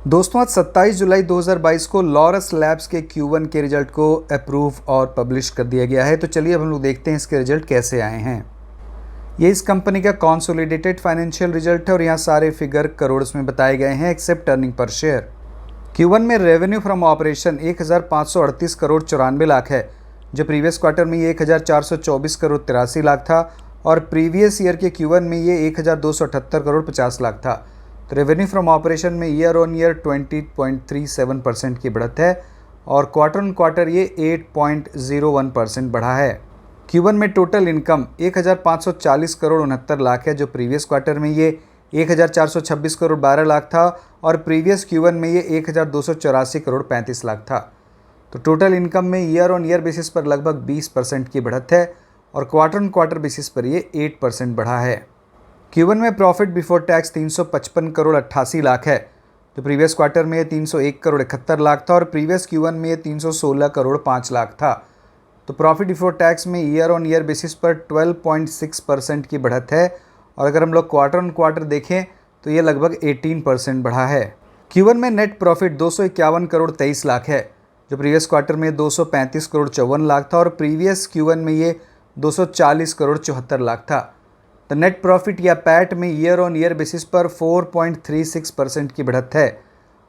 दोस्तों आज 27 जुलाई 2022 को लॉरस लैब्स के Q1 के रिजल्ट को अप्रूव और पब्लिश कर दिया गया है। तो चलिए अब हम लोग देखते हैं इसके रिजल्ट कैसे आए हैं। ये इस कंपनी का कंसोलिडेटेड फाइनेंशियल रिजल्ट है और यहाँ सारे फिगर करोड़ में बताए गए हैं accept earning per share. Q1 में revenue from operation 1538 crore 94 lakh है, जो प्रीवियस क्वार्टर में ये 1424 करोड़ 83 लाख था और प्रीवियस ईयर के Q1 में ये 1278 करोड़ 50 लाख था। तो रेवेन्यू फ्रॉम ऑपरेशन में ईयर ऑन ईयर 20.37% की बढ़त है और क्वार्टर ऑन क्वार्टर ये 8.01% बढ़ा है। Q1 में टोटल इनकम 1540 करोड़ 69 लाख है, जो प्रीवियस क्वार्टर में ये 1426 करोड़ 12 लाख था और प्रीवियस Q1 में ये 1284 करोड़ 35 लाख था। तो टोटल इनकम में ईयर ऑन ईयर बेसिस पर लगभग 20% की बढ़त है और क्वार्टर ऑन क्वार्टर बेसिस पर ये 8% बढ़ा है। Q1 में profit before tax 355 crore 88 lakh है, जो प्रीवियस क्वार्टर में ये 301 करोड़ 71 लाख था और प्रीवियस Q1 में ये 316 करोड़ 5 लाख था। तो प्रॉफिट बिफोर टैक्स में ईयर ऑन ईयर बेसिस पर 12.6% की बढ़त है और अगर हम लोग क्वार्टर ऑन क्वार्टर देखें तो ये लगभग 18% बढ़ा है। Q1 में नेट प्रॉफिट 251 करोड़ 23 लाख है, जो प्रीवियस क्वार्टर में 235 करोड़ 54 लाख था और प्रीवियस Q1 में ये 240 करोड़ 74 लाख था। तो नेट प्रॉफिट या पैट में ईयर ऑन ईयर बेसिस पर 4.36% की बढ़त है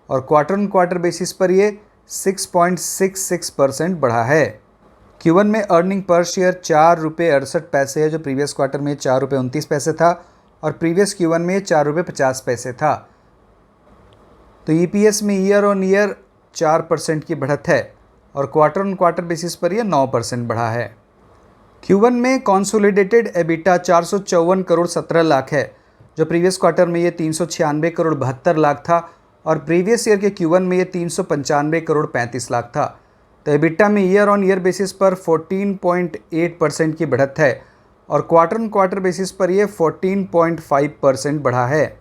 और क्वार्टर ऑन क्वार्टर बेसिस पर ये 6.66% बढ़ा है। Q1 में अर्निंग पर शेयर 4 रुपये 68 पैसे है, जो प्रीवियस क्वार्टर में 4 रुपये 29 पैसे था और प्रीवियस Q1 में 4 रुपये 50 पैसे था। तो EPS में ईयर ऑन ईयर 4% की बढ़त है और क्वार्टर ऑन क्वार्टर बेसिस पर यह 9% बढ़ा है। Q1 में कंसोलिडेटेड एबिटा 454 करोड़ 17 लाख है, जो प्रीवियस क्वार्टर में ये 396 करोड़ 72 लाख था और प्रीवियस ईयर के Q1 में ये 395 करोड़ 35 लाख था। तो एबिटा में ईयर ऑन ईयर बेसिस पर 14.8% की बढ़त है और क्वार्टर ऑन क्वार्टर बेसिस पर ये 14.5% बढ़ा है।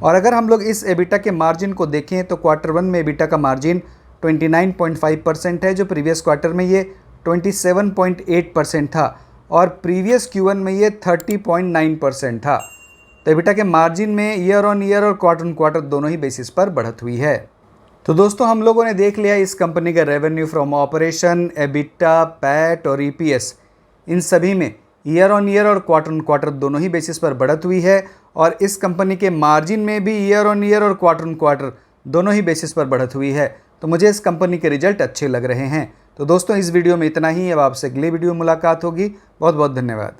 और अगर हम लोग इस एबिटा के मार्जिन को देखें तो क्वार्टर 1 में एबिटा का मार्जिन 29.5% है, जो प्रीवियस क्वार्टर में ये 27.8% था और प्रीवियस Q1 में ये 30.9% था। तो एबिटा के मार्जिन में ईयर ऑन ईयर और क्वार्टर ऑन क्वार्टर दोनों ही बेसिस पर बढ़त हुई है। तो दोस्तों हम लोगों ने देख लिया इस कंपनी का revenue from operation, EBITDA, PAT और EPS, इन सभी में ईयर ऑन ईयर और क्वार्टर ऑन क्वार्टर दोनों ही बेसिस पर बढ़त हुई है और इस कंपनी के मार्जिन में भी ईयर ऑन ईयर और क्वार्टर ऑन क्वार्टर दोनों ही बेसिस पर बढ़त हुई है। तो मुझे इस कंपनी के रिजल्ट अच्छे लग रहे हैं। तो दोस्तों इस वीडियो में इतना ही। अब आपसे अगली वीडियो मुलाकात होगी। बहुत बहुत धन्यवाद।